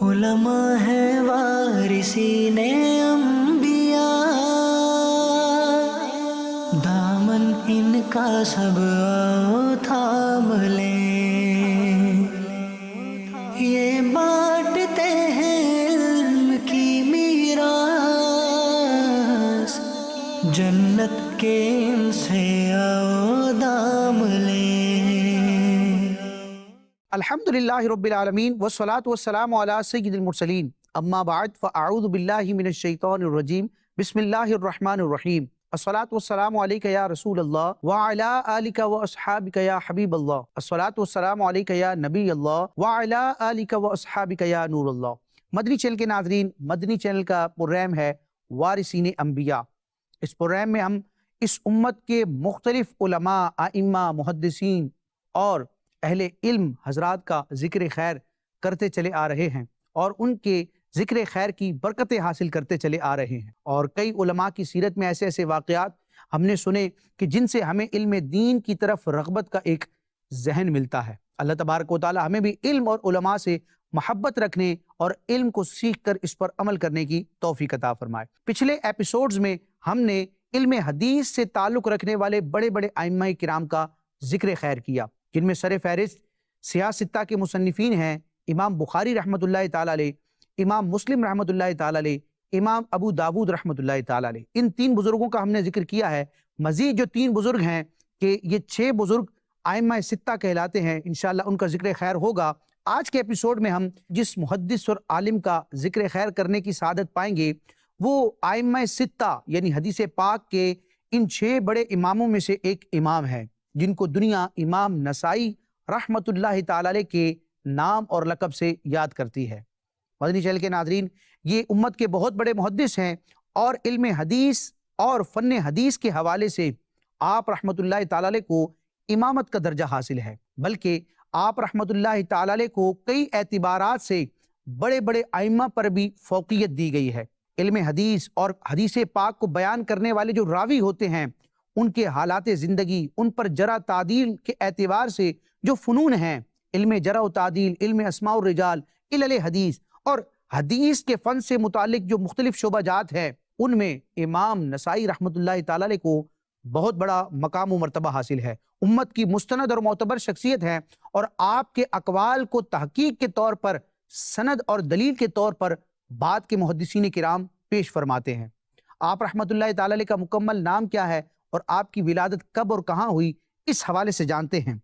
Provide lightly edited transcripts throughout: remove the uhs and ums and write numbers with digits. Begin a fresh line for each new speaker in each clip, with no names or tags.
علماء ہے وارثین انبیاء، دامن ان کا سب آؤ تھام لیں، یہ بانٹتے ہیں علم کی میراث، جنت کے ان سے آؤ دام لیں۔
الحمدللہ رب العالمین والصلاة والسلام علی سید المرسلین، اما بعد فاعوذ باللہ من الشیطان الرجیم، بسم اللہ الرحمن الرحیم۔ الصلاة والسلام علیک یا رسول اللہ وعلی آلک واصحابک یا حبیب اللہ، الصلاة والسلام علیک یا نبی اللہ وعلی آلک واصحابک یا نور اللہ۔ مدنی چینل کے ناظرین، مدنی چینل کا پروگرام ہے وارثین انبیاء۔ اس پروگرام میں ہم اس امت کے مختلف علماء، ائمہ، محدثین اور اہل علم حضرات کا ذکر خیر کرتے چلے آ رہے ہیں اور ان کے ذکر خیر کی برکتیں حاصل کرتے چلے آ رہے ہیں، اور کئی علماء کی سیرت میں ایسے ایسے واقعات ہم نے سنے کہ جن سے ہمیں علم دین کی طرف رغبت کا ایک ذہن ملتا ہے۔ اللہ تبارک و تعالی ہمیں بھی علم اور علماء سے محبت رکھنے اور علم کو سیکھ کر اس پر عمل کرنے کی توفیق عطا فرمائے۔ پچھلے ایپیسوڈز میں ہم نے علم حدیث سے تعلق رکھنے والے بڑے بڑے ائمہ کرام کا ذکر خیر کیا، جن میں سر فہرست سیاہ ستہ کے مصنفین ہیں امام بخاری رحمۃ اللہ تعالی علیہ، امام مسلم رحمۃ اللہ تعالی علیہ، امام ابو داود رحمۃ اللہ تعالی علیہ۔ ان تین بزرگوں کا ہم نے ذکر کیا ہے۔ مزید جو تین بزرگ ہیں کہ یہ 6 بزرگ ائمہ ستہ کہلاتے ہیں، انشاءاللہ ان کا ذکر خیر ہوگا۔ آج کے ایپیسوڈ میں ہم جس محدث اور عالم کا ذکر خیر کرنے کی سعادت پائیں گے وہ ائمہ ستہ یعنی حدیث پاک کے ان 6 بڑے اماموں میں سے ایک امام ہے، جن کو دنیا امام نسائی رحمت اللہ تعالی علیہ کے نام اور لقب سے یاد کرتی ہے۔ مدنی چینل کے ناظرین، یہ امت کے بہت بڑے محدث ہیں اور علم حدیث اور فن حدیث کے حوالے سے آپ رحمت اللہ تعالی علیہ کو امامت کا درجہ حاصل ہے، بلکہ آپ رحمت اللہ تعالی علیہ کو کئی اعتبارات سے بڑے بڑے ائمہ پر بھی فوقیت دی گئی ہے۔ علم حدیث اور حدیث پاک کو بیان کرنے والے جو راوی ہوتے ہیں، ان کے حالات زندگی، ان پر جرح تعدیل کے اعتبار سے جو فنون ہیں، علم جرح و تعدیل، علم اسماء الرجال، علل حدیث اور حدیث کے فن سے متعلق جو مختلف شعبہ جات ہیں، ان میں امام نسائی رحمت اللہ تعالی علیہ کو بہت بڑا مقام و مرتبہ حاصل ہے۔ امت کی مستند اور معتبر شخصیت ہے اور آپ کے اقوال کو تحقیق کے طور پر، سند اور دلیل کے طور پر بعد کے محدثین کرام پیش فرماتے ہیں۔ آپ رحمت اللہ تعالی علیہ کا مکمل نام کیا ہے اور آپ کی ولادت کب اور کہاں ہوئی، اس حوالے سے جانتے ہیں۔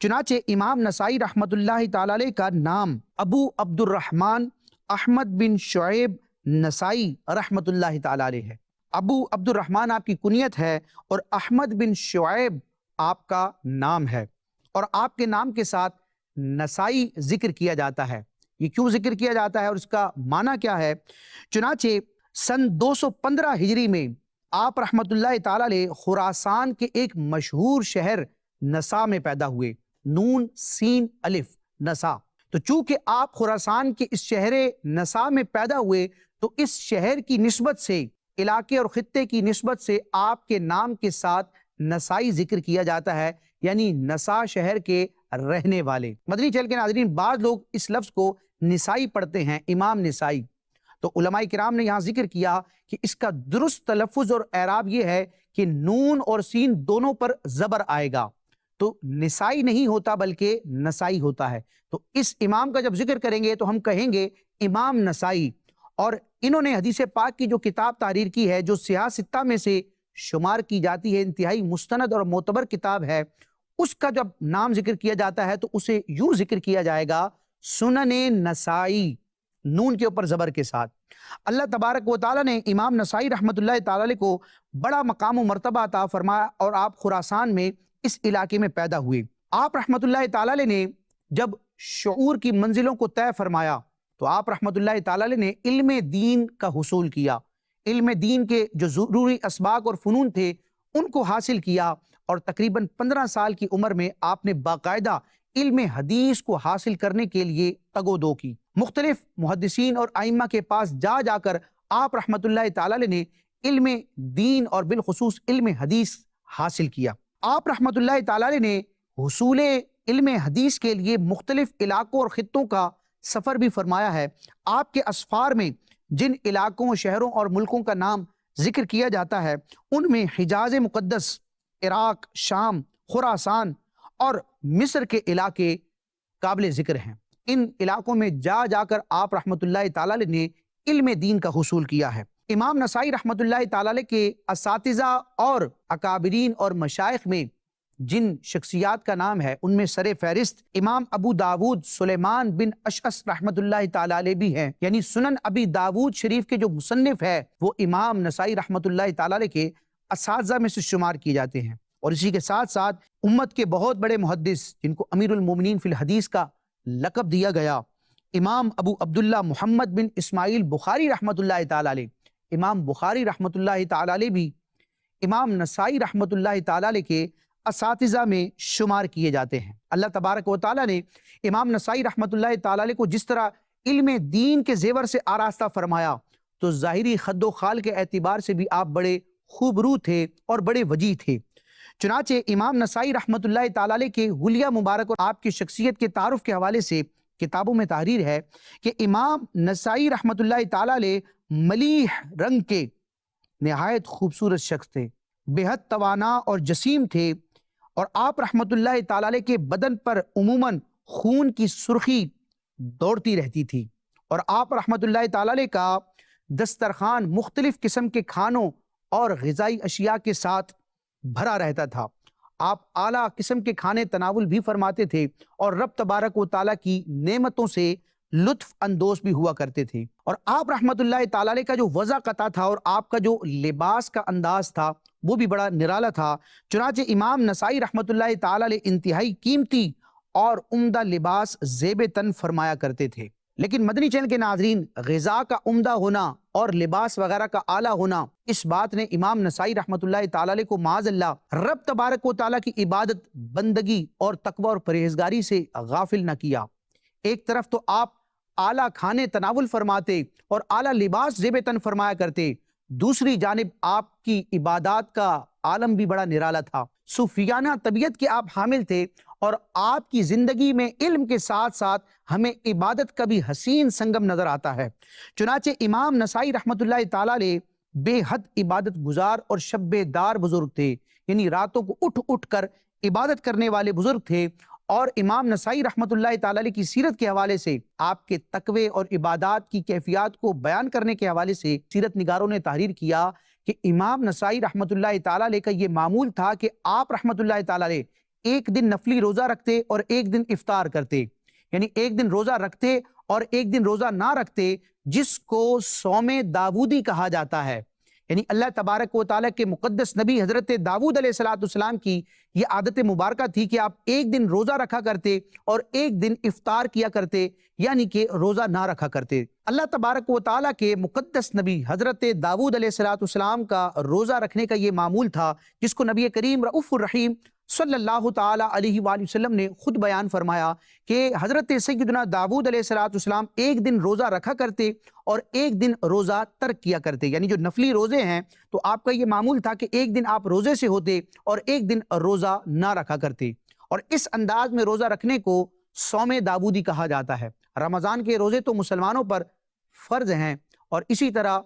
چنانچہ امام نسائی رحمت اللہ تعالی علیہ کا نام ابو عبد الرحمن احمد بن شعیب نسائی رحمت اللہ تعالی علیہ ہے۔ ابو عبد الرحمن آپ کی کنیت ہے اور احمد بن شعیب آپ کا نام ہے، اور آپ کے نام کے ساتھ نسائی ذکر کیا جاتا ہے۔ یہ کیوں ذکر کیا جاتا ہے اور اس کا معنی کیا ہے؟ چنانچہ سن 215 ہجری میں آپ رحمت اللہ تعالی علیہ خراسان کے ایک مشہور شہر نسا میں پیدا ہوئے، نون سین الف نسا۔ تو چونکہ آپ خراسان کے اس شہر نسا میں پیدا ہوئے تو اس شہر کی نسبت سے، علاقے اور خطے کی نسبت سے آپ کے نام کے ساتھ نسائی ذکر کیا جاتا ہے، یعنی نسا شہر کے رہنے والے۔ مدنی چینل کے ناظرین، بعض لوگ اس لفظ کو نسائی پڑھتے ہیں، امام نسائی، تو علماء کرام نے یہاں ذکر کیا کہ اس کا درست تلفظ اور اعراب یہ ہے کہ نون اور سین دونوں پر زبر آئے گا، تو نسائی نہیں ہوتا بلکہ نسائی ہوتا ہے۔ تو اس امام کا جب ذکر کریں گے تو ہم کہیں گے امام نسائی، اور انہوں نے حدیث پاک کی جو کتاب تحریر کی ہے، جو سیاہ ستہ میں سے شمار کی جاتی ہے، انتہائی مستند اور معتبر کتاب ہے، اس کا جب نام ذکر کیا جاتا ہے تو اسے یوں ذکر کیا جائے گا، سنن نسائی، نون کے اوپر زبر کے ساتھ۔ اللہ تبارک و تعالی نے امام نسائی رحمت اللہ تعالی علیہ کو بڑا مقام و مرتبہ عطا فرمایا اور آپ خراسان میں اس علاقے میں پیدا ہوئے۔ آپ رحمت اللہ تعالی علیہ نے جب شعور کی منزلوں کو طے فرمایا تو آپ رحمت اللہ تعالی علیہ نے علم دین کا حصول کیا، علم دین کے جو ضروری اسباق اور فنون تھے ان کو حاصل کیا، اور تقریباً 15 سال کی عمر میں آپ نے باقاعدہ علم حدیث کو حاصل کرنے کے لیے تگ و دو کی۔ مختلف محدثین اور ائمہ کے پاس جا جا کر آپ رحمت اللہ تعالی علیہ نے علم دین اور بالخصوص علم حدیث حاصل کیا۔ آپ رحمت اللہ تعالی علیہ نے حصول علم حدیث کے لیے مختلف علاقوں اور خطوں کا سفر بھی فرمایا ہے۔ آپ کے اسفار میں جن علاقوں، شہروں اور ملکوں کا نام ذکر کیا جاتا ہے ان میں حجاز مقدس، عراق، شام، خراسان اور مصر کے علاقے قابل ذکر ہیں۔ ان علاقوں میں جا جا کر آپ رحمۃ اللہ تعالی علیہ نے علم دین کا حصول کیا ہے۔ امام نسائی رحمۃ اللہ تعالی علیہ کے اساتذہ اور اکابرین اور مشائخ میں جن شخصیات کا نام ہے ان میں سر فہرست امام ابو داود سلیمان بن اشعث رحمۃ اللہ تعالی علیہ بھی ہیں، یعنی سنن ابی داود شریف کے جو مصنف ہے وہ امام نسائی رحمۃ اللہ تعالی علیہ کے اساتذہ میں سے شمار کیے جاتے ہیں۔ اور اسی کے ساتھ ساتھ امت کے بہت بڑے محدث جن کو امیر المومنین فی الحدیث کا لقب دیا گیا، امام ابو عبداللہ محمد بن اسماعیل بخاری رحمۃ اللہ تعالی علیہ، امام بخاری رحمۃ اللہ تعالی علیہ بھی امام نسائی رحمۃ اللہ تعالی علیہ کے اساتذہ میں شمار کیے جاتے ہیں۔ اللہ تبارک و تعالی نے امام نسائی رحمۃ اللہ تعالی علیہ کو جس طرح علم دین کے زیور سے آراستہ فرمایا تو ظاہری خد و خال کے اعتبار سے بھی آپ بڑے خوبرو تھے اور بڑے وجیح تھے۔ چنانچہ امام نسائی رحمۃ اللہ تعالی علیہ کے حلیہ مبارک اور آپ کی شخصیت کے تعارف کے حوالے سے کتابوں میں تحریر ہے کہ امام نسائی رحمۃ اللہ تعالی علیہ ملیح رنگ کے نہایت خوبصورت شخص تھے، بے حد توانا اور جسیم تھے، اور آپ رحمۃ اللہ تعالی علیہ کے بدن پر عموماً خون کی سرخی دوڑتی رہتی تھی، اور آپ رحمۃ اللہ تعالی علیہ کا دسترخوان مختلف قسم کے کھانوں اور غذائی اشیاء کے ساتھ بھرا رہتا تھا۔ آپ اعلیٰ قسم کے کھانے تناول بھی فرماتے تھے اور رب تبارک و تعالیٰ کی نعمتوں سے لطف اندوز بھی ہوا کرتے تھے۔ اور آپ رحمۃ اللہ تعالی علیہ کا جو وضع قطع تھا اور آپ کا جو لباس کا انداز تھا وہ بھی بڑا نرالا تھا۔ چنانچہ امام نسائی رحمۃ اللہ تعالی علیہ انتہائی قیمتی اور عمدہ لباس زیب تن فرمایا کرتے تھے۔ لیکن مدنی چینل کے ناظرین، غذا کا عمدہ ہونا اور لباس وغیرہ کا اعلیٰ ہونا، اس بات نے امام نسائی رحمۃ اللہ تعالی علیہ کو معاذ اللہ رب تبارک و تعالیٰ کی عبادت، بندگی اور تقوی اور پرہیزگاری سے غافل نہ کیا۔ ایک طرف تو آپ اعلیٰ کھانے تناول فرماتے اور اعلیٰ لباس زیب تن فرمایا کرتے، دوسری جانب آپ کی عبادات کا عالم بھی بڑا نرالا تھا۔ صوفیانہ طبیعت کے آپ حامل تھے اور آپ کی زندگی میں علم کے ساتھ ساتھ ہمیں عبادت کا بھی حسین سنگم نظر آتا ہے۔ چنانچہ امام نسائی رحمۃ اللہ تعالی علیہ بے حد عبادت گزار اور شب دار بزرگ تھے، یعنی راتوں کو اٹھ اٹھ کر عبادت کرنے والے بزرگ تھے۔ اور امام نسائی رحمۃ اللہ تعالی علیہ کی سیرت کے حوالے سے، آپ کے تقوی اور عبادات کی کیفیات کو بیان کرنے کے حوالے سے سیرت نگاروں نے تحریر کیا کہ امام نسائی رحمۃ اللہ تعالی علیہ کا یہ معمول تھا کہ آپ رحمۃ اللہ تعالی علیہ ایک دن نفلی روزہ رکھتے اور ایک دن افطار کرتے، یعنی ایک دن روزہ رکھتے اور ایک دن روزہ نہ رکھتے، جس کو صوم داودی کہا جاتا ہے۔ یعنی اللہ تبارک و تعالیٰ کے مقدس نبی حضرت داود علیہ السلام کی یہ عادت مبارکہ تھی کہ آپ ایک دن روزہ رکھا کرتے اور ایک دن افطار کیا کرتے، یعنی کہ روزہ نہ رکھا کرتے۔ اللہ تبارک و تعالیٰ کے مقدس نبی حضرت داود علیہ السلام کا روزہ رکھنے کا یہ معمول تھا، جس کو نبی کریم رؤوف الرحیم صلی اللہ تعالیٰ علیہ وآلہ وسلم نے خود بیان فرمایا کہ حضرت سیدنا داود علیہ السلام ایک دن روزہ رکھا کرتے اور ایک دن روزہ ترک کیا کرتے، یعنی جو نفلی روزے ہیں تو آپ کا یہ معمول تھا کہ ایک دن آپ روزے سے ہوتے اور ایک دن روزہ نہ رکھا کرتے۔ اور اس انداز میں روزہ رکھنے کو صوم داودی کہا جاتا ہے۔ رمضان کے روزے تو مسلمانوں پر فرض ہیں، اور اسی طرح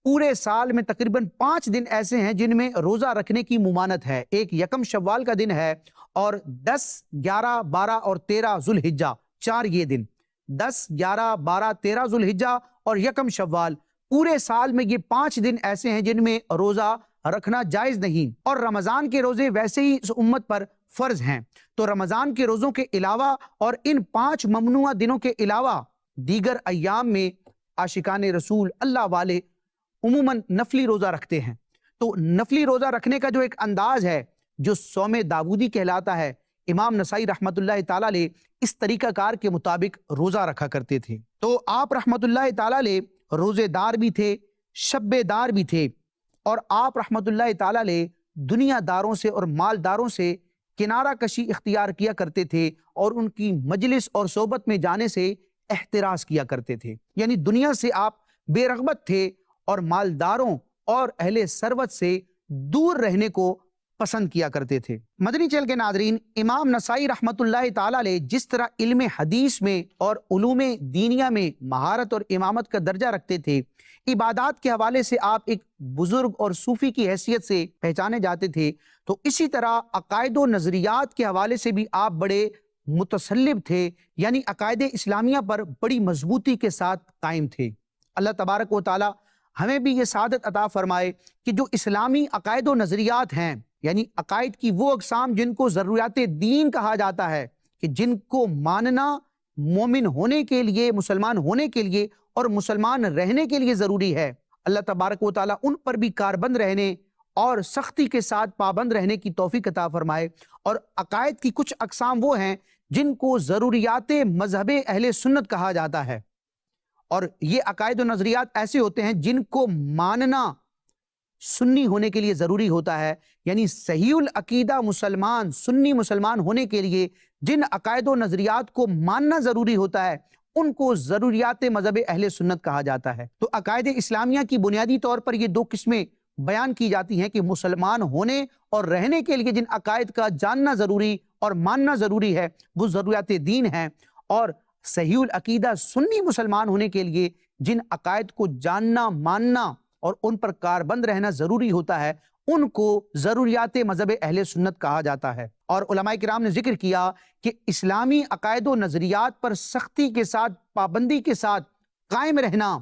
پورے سال میں تقریباً 5 دن ایسے ہیں جن میں روزہ رکھنے کی ممانت ہے۔ ایک یکم شوال کا دن ہے، اور 10، 11، 12 اور 13 ذوالحجہ، 4 یہ دن، 10، 11، 12، 13 ذوالحجہ اور یکم شوال، پورے سال میں یہ 5 دن ایسے ہیں جن میں روزہ رکھنا جائز نہیں، اور رمضان کے روزے ویسے ہی اس امت پر فرض ہیں۔ تو رمضان کے روزوں کے علاوہ اور ان 5 ممنوعہ دنوں کے علاوہ دیگر ایام میں عاشقان رسول اللہ والے عموماً نفلی روزہ رکھتے ہیں۔ تو نفلی روزہ رکھنے کا جو ایک انداز ہے جو صوم داودی کہلاتا ہے، امام نسائی رحمۃ اللہ تعالی علیہ اس طریقہ کار کے مطابق روزہ رکھا کرتے تھے۔ تو آپ رحمۃ اللہ تعالی علیہ روزے دار بھی تھے، شب دار بھی تھے، اور آپ رحمۃ اللہ تعالی علیہ دنیا داروں سے اور مالداروں سے کنارہ کشی اختیار کیا کرتے تھے، اور ان کی مجلس اور صحبت میں جانے سے احتراز کیا کرتے تھے، یعنی دنیا سے آپ بے رغبت تھے اور مالداروں اور اہل ثروت سے دور رہنے کو پسند کیا کرتے تھے۔ مدنی چینل کے ناظرین، امام نسائی رحمۃ اللہ تعالی علیہ جس طرح علم حدیث میں اور علوم دینیہ میں مہارت اور امامت کا درجہ رکھتے تھے، عبادات کے حوالے سے آپ ایک بزرگ اور صوفی کی حیثیت سے پہچانے جاتے تھے، تو اسی طرح عقائد و نظریات کے حوالے سے بھی آپ بڑے متسلب تھے، یعنی عقائد اسلامیہ پر بڑی مضبوطی کے ساتھ قائم تھے۔ اللہ تبارک و تعالی ہمیں بھی یہ سعادت عطا فرمائے کہ جو اسلامی عقائد و نظریات ہیں، یعنی عقائد کی وہ اقسام جن کو ضروریات دین کہا جاتا ہے، کہ جن کو ماننا مومن ہونے کے لیے، مسلمان ہونے کے لیے اور مسلمان رہنے کے لیے ضروری ہے، اللہ تبارک و تعالیٰ ان پر بھی کاربند رہنے اور سختی کے ساتھ پابند رہنے کی توفیق عطا فرمائے۔ اور عقائد کی کچھ اقسام وہ ہیں جن کو ضروریات مذہب اہل سنت کہا جاتا ہے، اور یہ عقائد و نظریات ایسے ہوتے ہیں جن کو ماننا سنی ہونے کے لیے ضروری ہوتا ہے، یعنی صحیح العقیدہ مسلمان، سنی مسلمان ہونے کے لیے جن عقائد و نظریات کو ماننا ضروری ہوتا ہے ان کو ضروریات مذہب اہل سنت کہا جاتا ہے۔ تو عقائد اسلامیہ کی بنیادی طور پر یہ دو قسمیں بیان کی جاتی ہیں کہ مسلمان ہونے اور رہنے کے لیے جن عقائد کا جاننا ضروری اور ماننا ضروری ہے وہ ضروریات دین ہیں، اور صحیح العقیدہ سنی مسلمان ہونے کے لیے جن عقائد کو جاننا، ماننا اور ان پر کاربند رہنا ضروری ہوتا ہے ان کو ضروریات مذہب اہل سنت کہا جاتا ہے۔ اور علماء کرام نے ذکر کیا کہ اسلامی عقائد و نظریات پر سختی کے ساتھ، پابندی کے ساتھ قائم رہنا،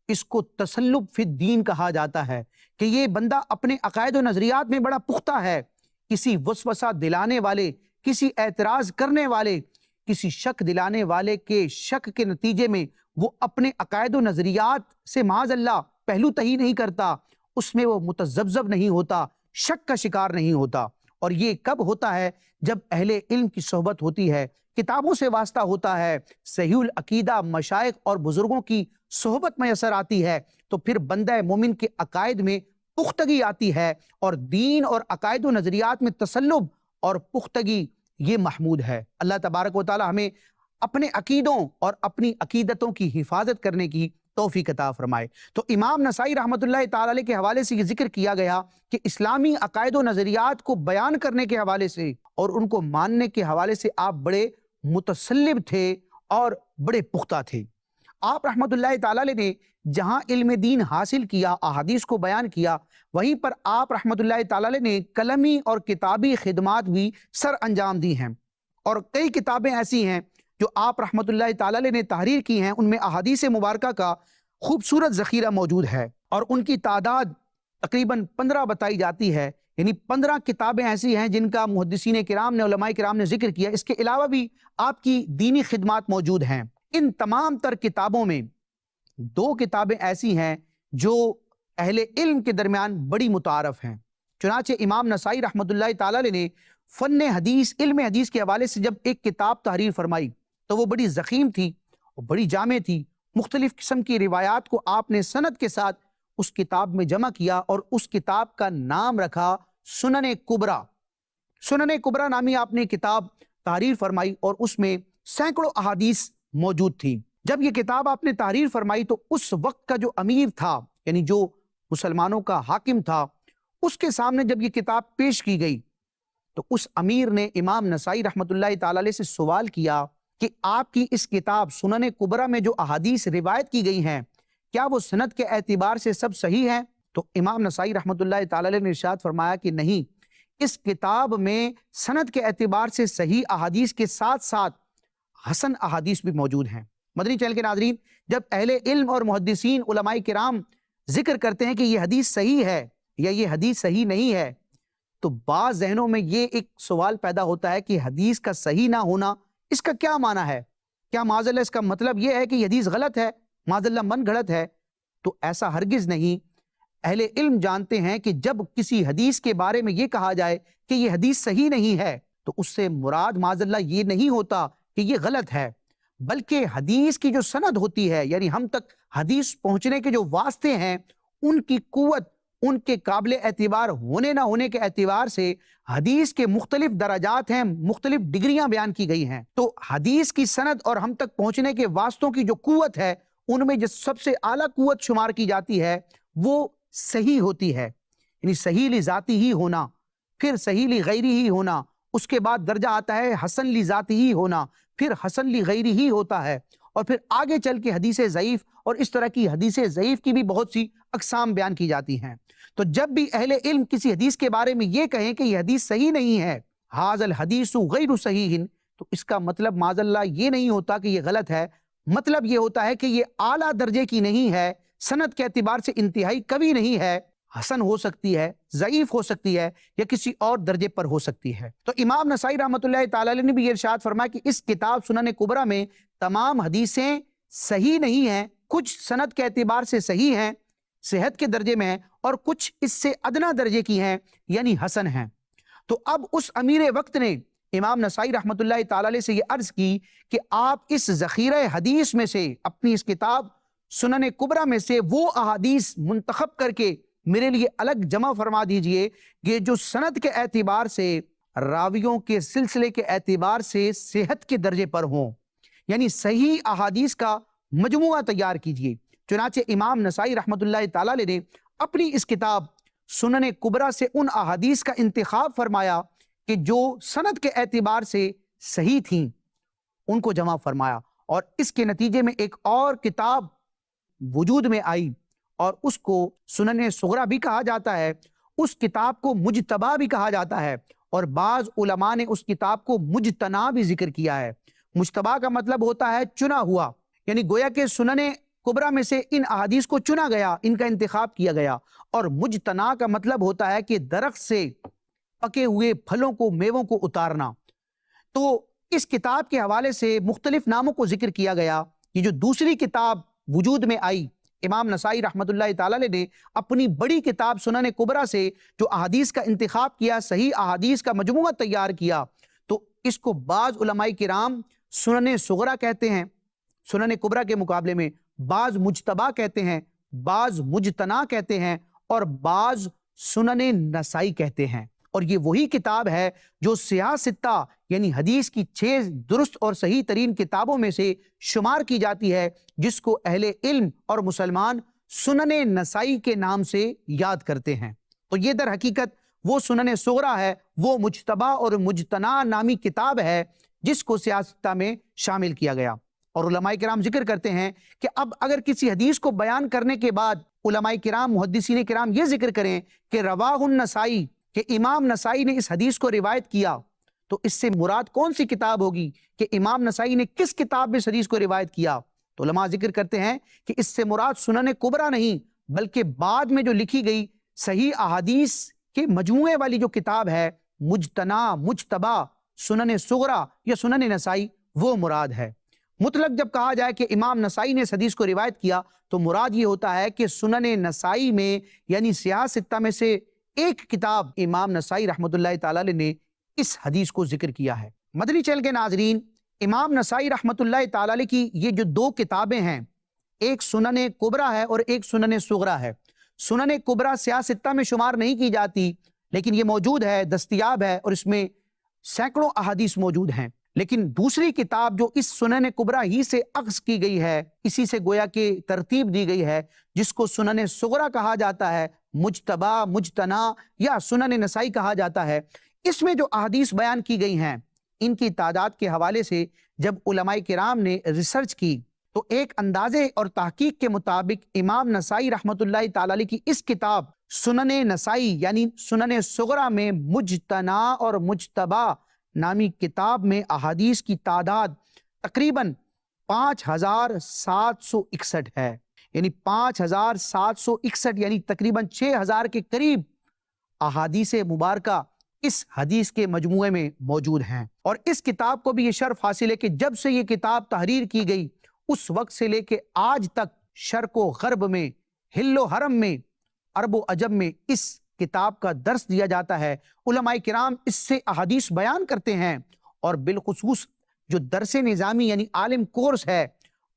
اس کو تسلب فی الدین کہا جاتا ہے، کہ یہ بندہ اپنے عقائد و نظریات میں بڑا پختہ ہے، کسی وسوسہ دلانے والے، کسی اعتراض کرنے والے، کسی شک دلانے والے کے شک کے نتیجے میں وہ اپنے عقائد و نظریات سے معاذ اللہ پہلو تہی نہیں کرتا، اس میں وہ متذبذب نہیں ہوتا، شک کا شکار نہیں ہوتا۔ اور یہ کب ہوتا ہے؟ جب اہل علم کی صحبت ہوتی ہے، کتابوں سے واسطہ ہوتا ہے، صحیح العقیدہ مشائخ اور بزرگوں کی صحبت میسر آتی ہے، تو پھر بندہ مومن کے عقائد میں پختگی آتی ہے، اور دین اور عقائد و نظریات میں تسلب اور پختگی یہ محمود ہے۔ اللہ تبارک و تعالی ہمیں اپنے عقیدوں اور اپنی عقیدتوں کی حفاظت کرنے کی توفیق عطا فرمائے۔ تو امام نسائی رحمۃ اللہ تعالی علیہ کے حوالے سے یہ ذکر کیا گیا کہ اسلامی عقائد و نظریات کو بیان کرنے کے حوالے سے اور ان کو ماننے کے حوالے سے آپ بڑے متسلب تھے اور بڑے پختہ تھے۔ آپ رحمۃ اللہ تعالی علیہ نے جہاں علم دین حاصل کیا، احادیث کو بیان کیا، وہیں پر آپ رحمۃ اللہ تعالی علیہ نے قلمی اور کتابی خدمات بھی سر انجام دی ہیں، اور کئی کتابیں ایسی ہیں جو آپ رحمۃ اللہ تعالی علیہ نے تحریر کی ہیں، ان میں احادیث مبارکہ کا خوبصورت ذخیرہ موجود ہے، اور ان کی تعداد تقریباً 15 بتائی جاتی ہے، یعنی 15 کتابیں ایسی ہیں جن کا محدثین کرام نے، علماء کرام نے ذکر کیا۔ اس کے علاوہ بھی آپ کی دینی خدمات موجود ہیں۔ ان تمام تر کتابوں میں 2 کتابیں ایسی ہیں جو اہل علم کے درمیان بڑی متعارف ہیں۔ چنانچہ امام نسائی رحمۃ اللہ تعالی علیہ نے فن حدیث، علم حدیث کے حوالے سے جب ایک کتاب تحریر فرمائی تو وہ بڑی ضخیم تھی اور بڑی جامع تھی۔ مختلف قسم کی روایات کو آپ نے سند کے ساتھ اس کتاب میں جمع کیا، اور اس کتاب کا نام رکھا سنن کبریٰ۔ سنن کبریٰ نامی آپ نے کتاب تحریر فرمائی، اور اس میں سینکڑوں احادیث موجود تھی۔ جب یہ کتاب آپ نے تحریر فرمائی تو اس وقت کا جو امیر تھا، یعنی جو مسلمانوں کا حاکم تھا، اس کے سامنے جب یہ کتاب پیش کی گئی تو اس امیر نے امام نسائی رحمۃ اللہ تعالی علیہ سے سوال کیا کہ آپ کی اس کتاب سنن کبریٰ میں جو احادیث روایت کی گئی ہیں، کیا وہ سند کے اعتبار سے سب صحیح ہیں؟ تو امام نسائی رحمۃ اللہ تعالی علیہ نے ارشاد فرمایا کہ نہیں، اس کتاب میں سند کے اعتبار سے صحیح احادیث کے ساتھ ساتھ حسن احادیث بھی موجود ہیں۔ مدنی چینل کے ناظرین، جب اہل علم اور محدثین، علماء کرام ذکر کرتے ہیں کہ یہ حدیث صحیح ہے یا یہ حدیث صحیح نہیں ہے، تو بعض ذہنوں میں یہ ایک سوال پیدا ہوتا ہے کہ حدیث کا صحیح نہ ہونا، اس کا کیا معنی ہے؟ کیا معاذ اللہ اس کا مطلب یہ ہے کہ یہ حدیث غلط ہے، معاذ اللہ من گھڑت ہے؟ تو ایسا ہرگز نہیں۔ اہل علم جانتے ہیں کہ جب کسی حدیث کے بارے میں یہ کہا جائے کہ یہ حدیث صحیح نہیں ہے تو اس سے مراد معاذ اللہ یہ نہیں ہوتا کہ یہ غلط ہے، بلکہ حدیث کی جو سند ہوتی ہے، یعنی ہم تک حدیث پہنچنے کے جو واسطے ہیں، ان کی قوت، ان کے قابل اعتبار ہونے نہ ہونے کے اعتبار سے حدیث کے مختلف درجات ہیں، مختلف ڈگریاں بیان کی گئی ہیں۔ تو حدیث کی سند اور ہم تک پہنچنے کے واسطوں کی جو قوت ہے، ان میں جو سب سے اعلیٰ قوت شمار کی جاتی ہے وہ صحیح ہوتی ہے، یعنی صحیح لذاتی ہی ہونا، پھر صحیح لی غیری ہی ہونا، اس کے بعد درجہ آتا ہے حسن لی ذاتی ہی ہونا، پھر حسن لی غیری ہی ہوتا ہے، اور پھر آگے چل کے حدیث ضعیف، اور اس طرح کی حدیث ضعیف کی بھی بہت سی اقسام بیان کی جاتی ہیں۔ تو جب بھی اہل علم کسی حدیث کے بارے میں یہ کہیں کہ یہ حدیث صحیح نہیں ہے، ھذا الحدیث غیر صحیح، تو اس کا مطلب معاذ اللہ یہ نہیں ہوتا کہ یہ غلط ہے، مطلب یہ ہوتا ہے کہ یہ اعلیٰ درجے کی نہیں ہے، سند کے اعتبار سے انتہائی قوی نہیں ہے، حسن ہو سکتی ہے، ضعیف ہو سکتی ہے، یا کسی اور درجے پر ہو سکتی ہے۔ تو امام نسائی رحمۃ اللہ تعالی علیہ نے بھی یہ ارشاد فرمایا کہ اس کتاب سنن کبریٰ میں تمام حدیثیں صحیح نہیں ہیں، کچھ سند کے اعتبار سے صحیح ہیں، صحت کے درجے میں ہیں، اور کچھ اس سے ادنا درجے کی ہیں، یعنی حسن ہیں۔ تو اب اس امیر وقت نے امام نسائی رحمۃ اللہ تعالی علیہ سے یہ عرض کی کہ آپ اس ذخیرہ حدیث میں سے، اپنی اس کتاب سنن کبریٰ میں سے وہ احادیث منتخب کر کے میرے لیے الگ جمع فرما دیجئے کہ جو سند کے اعتبار سے، راویوں کے سلسلے کے اعتبار سے صحت کے درجے پر ہوں، یعنی صحیح احادیث کا مجموعہ تیار کیجئے۔ چنانچہ امام نسائی رحمۃ اللہ تعالی علیہ نے اپنی اس کتاب سنن کبریٰ سے ان احادیث کا انتخاب فرمایا کہ جو سند کے اعتبار سے صحیح تھیں، ان کو جمع فرمایا، اور اس کے نتیجے میں ایک اور کتاب وجود میں آئی، اور اس کو سنن صغریٰ بھی کہا جاتا ہے، اس کتاب کو مجتبیٰ بھی کہا جاتا ہے، اور بعض علماء نے اس کتاب کو مجتنیٰ بھی ذکر کیا ہے۔ مجتبیٰ کا مطلب ہوتا ہے چنا ہوا، یعنی گویا کہ سنن کبریٰ میں سے ان احادیث کو چنا گیا، ان کا انتخاب کیا گیا، اور مجتنیٰ کا مطلب ہوتا ہے کہ درخت سے پکے ہوئے پھلوں کو، میووں کو اتارنا۔ تو اس کتاب کے حوالے سے مختلف ناموں کو ذکر کیا گیا۔ یہ جو دوسری کتاب وجود میں آئی، امام نسائی رحمۃ اللہ تعالی علیہ نے اپنی بڑی کتاب سنن کبریٰ سے جو احادیث کا انتخاب کیا، صحیح احادیث کا مجموعہ تیار کیا، تو اس کو بعض علماء کرام سنن صغریٰ کہتے ہیں سنن کبریٰ کے مقابلے میں، بعض مجتبیٰ کہتے ہیں، بعض مجتنیٰ کہتے ہیں، اور بعض سنن نسائی کہتے ہیں۔ اور یہ وہی کتاب ہے جو سیاہ ستہ یعنی حدیث کی 6 درست اور صحیح ترین کتابوں میں سے شمار کی جاتی ہے، جس کو اہل علم اور مسلمان سنن نسائی کے نام سے یاد کرتے ہیں۔ تو یہ در حقیقت وہ سنن صغریٰ ہے، وہ مجتبیٰ اور مجتنیٰ نامی کتاب ہے جس کو سیاہ ستہ میں شامل کیا گیا۔ اور علماء کرام ذکر کرتے ہیں کہ اب اگر کسی حدیث کو بیان کرنے کے بعد علماء کرام، محدثین کرام یہ ذکر کریں کہ رواہ النسائی، کہ امام نسائی نے اس حدیث کو روایت کیا، تو اس سے مراد کون سی کتاب ہوگی کہ امام نسائی نے کس کتاب میں اس حدیث کو روایت کیا؟ تو علماء ذکر کرتے ہیں کہ اس سے مراد سنن کبریٰ نہیں، بلکہ بعد میں جو لکھی گئی صحیح احادیث کے مجموعے والی جو کتاب ہے، مجتنیٰ، مجتبیٰ، سنن صغریٰ یا سنن نسائی، وہ مراد ہے۔ مطلق جب کہا جائے کہ امام نسائی نے اس حدیث کو روایت کیا، تو مراد یہ ہوتا ہے کہ سنن نسائی میں، یعنی سیاہ ستہ میں سے ایک کتاب امام نسائی رحمۃ اللہ تعالی علیہ نے اس حدیث کو ذکر کیا ہے۔ مدنی چینل کے ناظرین، امام نسائی رحمۃ اللہ تعالی علیہ کی یہ جو 2 کتابیں ہیں، ایک سنن کبریٰ ہے اور ایک سنن صغریٰ ہے۔ سنن کبریٰ سیاہ ستہ میں شمار نہیں کی جاتی، لیکن یہ موجود ہے، دستیاب ہے، اور اس میں سینکڑوں احادیث موجود ہیں۔ لیکن دوسری کتاب جو اس سنن کبریٰ ہی سے اخذ کی گئی ہے، اسی سے گویا کہ ترتیب دی گئی ہے، جس کو سنن صغریٰ کہا جاتا ہے، مجتبیٰ، مجتنیٰ یا سنن نسائی کہا جاتا ہے، اس میں جو احادیث بیان کی گئی ہیں، ان کی تعداد کے حوالے سے جب علماء کرام نے ریسرچ کی، تو ایک اندازے اور تحقیق کے مطابق امام نسائی رحمۃ اللہ تعالی علیہ کی اس کتاب سنن نسائی یعنی سنن صغریٰ میں مجتنیٰ اور مجتبیٰ نامی کتاب میں احادیث کی تعداد تقریباً 5761 ہے، یعنی 5761، یعنی تقریباً 6000 کے قریب احادیث مبارکہ اس حدیث کے مجموعے میں موجود ہیں۔ اور اس کتاب کو بھی یہ شرف حاصل ہے کہ جب سے یہ کتاب تحریر کی گئی، اس وقت سے لے کے آج تک شرق و غرب میں، حل و حرم میں، عرب و عجم میں اس کتاب کا درس دیا جاتا ہے۔ علماء کرام اس سے احادیث بیان کرتے ہیں، اور بالخصوص جو درس نظامی یعنی عالم کورس ہے،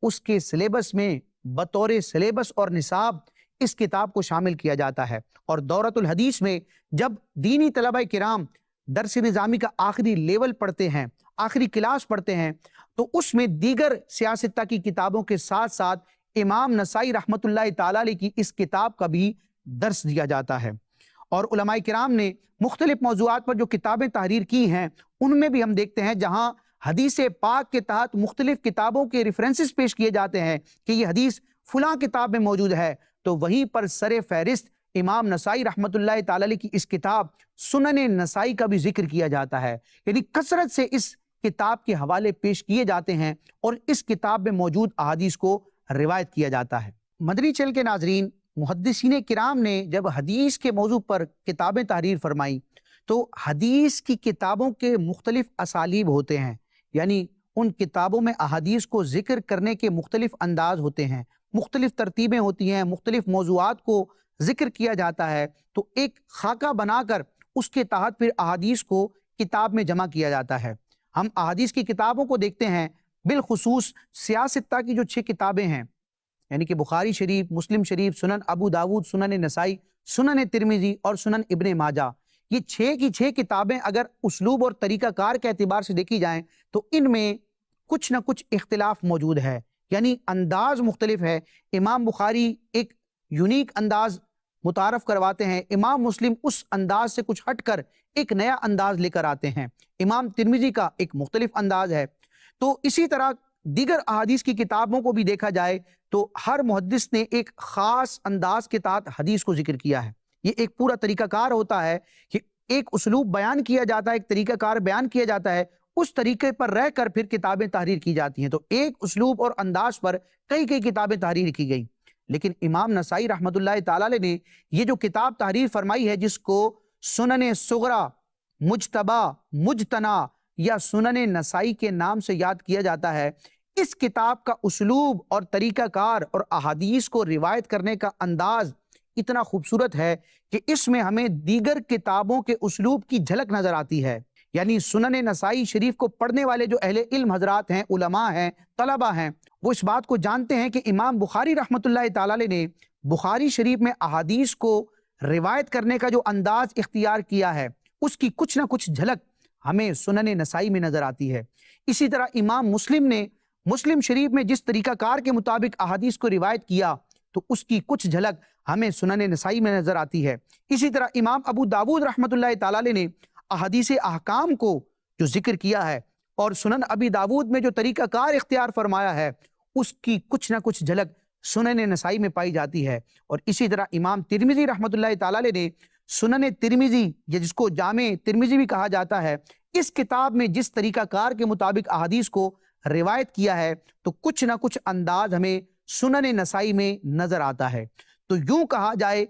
اس کے سلیبس میں بطور سلیبس اور نصاب اس کتاب کو شامل کیا جاتا ہے۔ اور دورۃ الحدیث میں جب دینی طلبہ کرام درس نظامی کا آخری لیول پڑھتے ہیں، آخری کلاس پڑھتے ہیں، تو اس میں دیگر سیاہ ستہ کی کتابوں کے ساتھ ساتھ امام نسائی رحمۃ اللہ تعالی علیہ کی اس کتاب کا بھی درس دیا جاتا ہے۔ اور علماء کرام نے مختلف موضوعات پر جو کتابیں تحریر کی ہیں ان میں بھی ہم دیکھتے ہیں جہاں حدیث پاک کے تحت مختلف کتابوں کے ریفرنسز پیش کیے جاتے ہیں کہ یہ حدیث فلاں کتاب میں موجود ہے، تو وہیں پر سر فہرست امام نسائی رحمۃ اللہ تعالی علیہ کی اس کتاب سنن نسائی کا بھی ذکر کیا جاتا ہے، یعنی کثرت سے اس کتاب کے حوالے پیش کیے جاتے ہیں اور اس کتاب میں موجود احادیث کو روایت کیا جاتا ہے۔ مدنی چینل کے ناظرین، محدثین کرام نے جب حدیث کے موضوع پر کتابیں تحریر فرمائیں تو حدیث کی کتابوں کے مختلف اسالیب ہوتے ہیں، یعنی ان کتابوں میں احادیث کو ذکر کرنے کے مختلف انداز ہوتے ہیں، مختلف ترتیبیں ہوتی ہیں، مختلف موضوعات کو ذکر کیا جاتا ہے، تو ایک خاکہ بنا کر اس کے تحت پھر احادیث کو کتاب میں جمع کیا جاتا ہے۔ ہم احادیث کی کتابوں کو دیکھتے ہیں، بالخصوص سیاستہ کی جو 6 کتابیں ہیں، یعنی کہ بخاری شریف، مسلم شریف، سنن ابو داود، سنن نسائی، سنن ترمذی اور سنن ابن ماجہ، یہ 6 کی 6 کتابیں اگر اسلوب اور طریقہ کار کے اعتبار سے دیکھی جائیں تو ان میں کچھ نہ کچھ اختلاف موجود ہے، یعنی انداز مختلف ہے۔ امام بخاری ایک یونیک انداز متعارف کرواتے ہیں، امام مسلم اس انداز سے کچھ ہٹ کر ایک نیا انداز لے کر آتے ہیں، امام ترمذی کا ایک مختلف انداز ہے۔ تو اسی طرح دیگر احادیث کی کتابوں کو بھی دیکھا جائے تو ہر محدث نے ایک خاص انداز کے تحت حدیث کو ذکر کیا ہے۔ یہ ایک پورا طریقہ کار ہوتا ہے کہ ایک اسلوب بیان کیا جاتا ہے، ایک طریقہ کار بیان کیا جاتا ہے، اس طریقے پر رہ کر پھر کتابیں تحریر کی جاتی ہیں۔ تو ایک اسلوب اور انداز پر کئی کتابیں تحریر کی گئیں، لیکن امام نسائی رحمۃ اللہ تعالی علیہ نے یہ جو کتاب تحریر فرمائی ہے جس کو سنن صغریٰ، مجتبیٰ، مجتنیٰ یا سنن نسائی کے نام سے یاد کیا جاتا ہے، اس کتاب کا اسلوب اور طریقہ کار اور احادیث کو روایت کرنے کا انداز اتنا خوبصورت ہے کہ اس میں ہمیں دیگر کتابوں کے اسلوب کی جھلک نظر آتی ہے۔ یعنی سنن نسائی شریف کو پڑھنے والے جو اہل علم حضرات ہیں، علماء ہیں، طلبہ ہیں، وہ اس بات کو جانتے ہیں کہ امام بخاری رحمۃ اللہ تعالی علیہ نے بخاری شریف میں احادیث کو روایت کرنے کا جو انداز اختیار کیا ہے اس کی کچھ نہ کچھ جھلک ہمیں سنن نسائی میں نظر آتی ہے۔ اسی طرح امام مسلم نے مسلم شریف میں جس طریقہ کار کے مطابق احادیث کو روایت کیا تو اس کی کچھ جھلک ہمیں سنن نسائی میں نظر آتی ہے۔ اسی طرح امام ابو داود رحمۃ اللہ تعالی علیہ نے احادیث احکام کو جو ذکر کیا ہے اور سنن ابی داود میں جو طریقہ کار اختیار فرمایا ہے اس کی کچھ نہ کچھ جھلک سنن نسائی میں پائی جاتی ہے۔ اور اسی طرح امام ترمذی رحمۃ اللہ تعالی علیہ نے سنن ترمذی یا جس کو جامع ترمذی بھی کہا جاتا ہے، اس کتاب میں جس طریقہ کار کے مطابق احادیث کو روایت کیا ہے تو کچھ نہ کچھ انداز ہمیں سنن نسائی میں نظر آتا ہے۔ تو یوں کہا جائے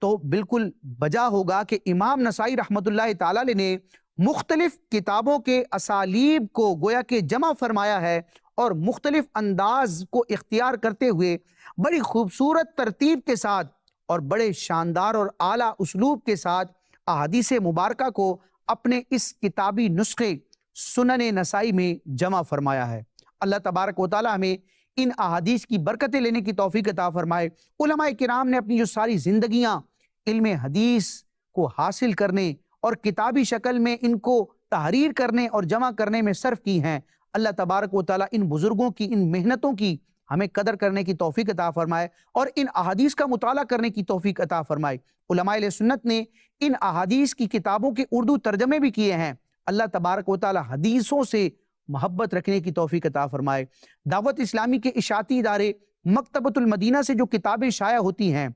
تو بالکل بجا ہوگا کہ امام نسائی رحمۃ اللہ تعالی علیہ نے مختلف کتابوں کے اسالیب کو گویا کہ جمع فرمایا ہے اور مختلف انداز کو اختیار کرتے ہوئے بڑی خوبصورت ترتیب کے ساتھ اور بڑے شاندار اور اعلیٰ اسلوب کے ساتھ احادیث مبارکہ کو اپنے اس کتابی نسخے سنن نسائی میں جمع فرمایا ہے۔ اللہ تبارک و تعالی ہمیں ان احادیث کی برکتیں لینے کی توفیق عطا فرمائے۔ علماء کرام نے اپنی جو ساری زندگیاں علم حدیث کو حاصل کرنے اور کتابی شکل میں ان کو تحریر کرنے اور جمع کرنے میں صرف کی ہیں، اللہ تبارک و تعالی ان بزرگوں کی ان محنتوں کی ہمیں قدر کرنے کی توفیق عطا فرمائے اور ان احادیث کا مطالعہ کرنے کی توفیق عطا فرمائے۔ علماء اہل سنت نے ان احادیث کی کتابوں کے اردو ترجمے بھی کیے ہیں، اللہ تبارک و تعالی حدیثوں سے محبت رکھنے کی توفیق عطا فرمائے۔ دعوت اسلامی کے اشاعتی ادارے مکتبۃ المدینہ سے جو کتابیں شائع ہوتی ہیں،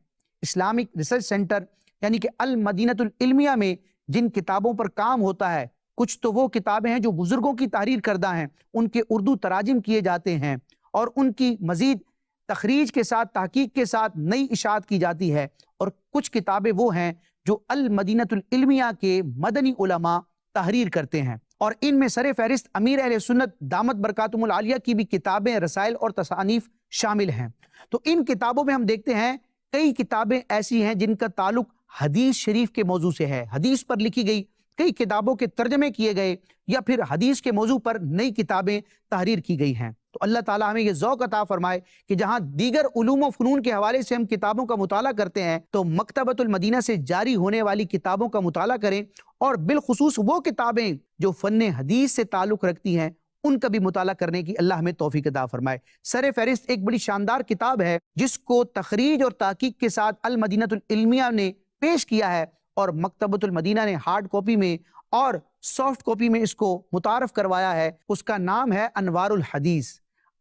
اسلامک ریسرچ سینٹر یعنی کہ المدینۃ العلمیہ میں جن کتابوں پر کام ہوتا ہے، کچھ تو وہ کتابیں ہیں جو بزرگوں کی تحریر کردہ ہیں، ان کے اردو تراجم کیے جاتے ہیں اور ان کی مزید تخریج کے ساتھ تحقیق کے ساتھ نئی اشاعت کی جاتی ہے، اور کچھ کتابیں وہ ہیں جو المدینۃ العلمیہ کے مدنی علماء تحریر کرتے ہیں، اور ان میں سر فہرست امیر اہل سنت دامت برکاتہم العالیہ کی بھی کتابیں، رسائل اور تصانیف شامل ہیں۔ تو ان کتابوں میں ہم دیکھتے ہیں کئی کتابیں ایسی ہیں جن کا تعلق حدیث شریف کے موضوع سے ہے، حدیث پر لکھی گئی کئی کتابوں کے ترجمے کیے گئے یا پھر حدیث کے موضوع پر نئی کتابیں تحریر کی گئی ہیں۔ تو اللہ تعالیٰ ہمیں یہ ذوق عطا فرمائے کہ جہاں دیگر علوم و فنون کے حوالے سے ہم کتابوں کا مطالعہ کرتے ہیں تو مکتبۃ المدینہ سے جاری ہونے والی کتابوں کا مطالعہ کریں، اور بالخصوص وہ کتابیں جو فن حدیث سے تعلق رکھتی ہیں ان کا بھی مطالعہ کرنے کی اللہ ہمیں توفیق عطا فرمائے۔ سر فہرست ایک بڑی شاندار کتاب ہے جس کو تخریج اور تحقیق کے ساتھ المدینۃ العلمیہ نے پیش کیا ہے، اور مکتبۃ المدینہ نے ہارڈ کاپی میں اور سافٹ کاپی میں اس کو متعارف کروایا ہے، اس کا نام ہے انوار الحدیث۔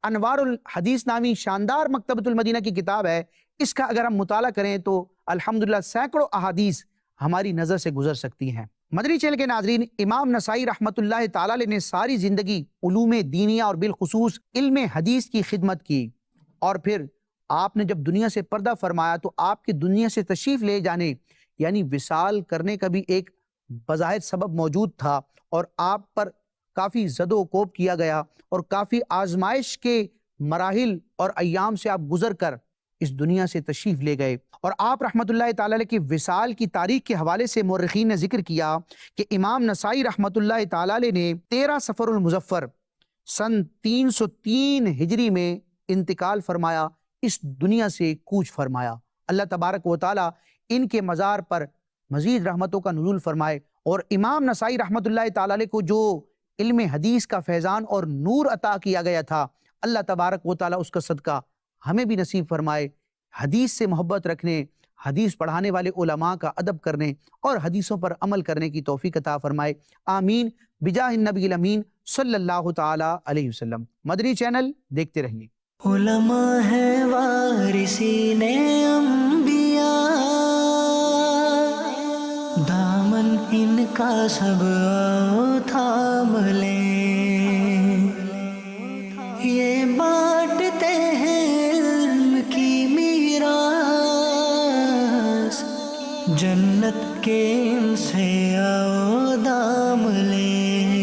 انوار الحدیث نامی شاندار مکتبۃ المدینہ کی کتاب ہے۔ اس کا اگر ہم مطالعہ کریں تو الحمدللہ سینکڑوں احادیث ہماری نظر سے گزر سکتی ہیں۔ مدنی چینل کے ناظرین، امام نسائی رحمۃ اللہ تعالی علیہ نے ساری زندگی علوم دینیہ اور بالخصوص علم حدیث کی خدمت کی، اور پھر آپ نے جب دنیا سے پردہ فرمایا تو آپ کی دنیا سے تشریف لے جانے یعنی وصال کرنے کا بھی ایک بظاہر سبب موجود تھا، اور آپ پر کافی زد و کوب کیا گیا اور کافی آزمائش کے مراحل اور ایام سے آپ گزر کر اس دنیا سے تشریف لے گئے۔ اور آپ رحمت اللہ تعالی علیہ کی وصال کی تاریخ کے حوالے سے مورخین نے ذکر کیا کہ امام نسائی رحمت اللہ تعالی علیہ نے 13 صفر المظفر سن 303 ہجری میں انتقال فرمایا، اس دنیا سے کوچ فرمایا۔ اللہ تبارک و تعالی ان کے مزار پر مزید رحمتوں کا نزول فرمائے، اور امام نسائی رحمت اللہ تعالی علیہ کو جو علم حدیث کا فیضان اور نور عطا کیا گیا تھا، اللہ تبارک و تعالی اس کا صدقہ ہمیں بھی نصیب فرمائے۔ حدیث سے محبت رکھنے، حدیث پڑھانے والے علماء کا ادب کرنے اور حدیثوں پر عمل کرنے کی توفیق عطا فرمائے، آمین بجاہ النبی الامین صلی اللہ تعالی علیہ وسلم۔ مدنی چینل دیکھتے رہیے۔
علماء ہے وارثین انبیاء، دامن ان کا سب آؤ تھام لیں، یہ بانٹتے ہیں علم کی میراث، جنت کے ان سے آؤ دام لیں۔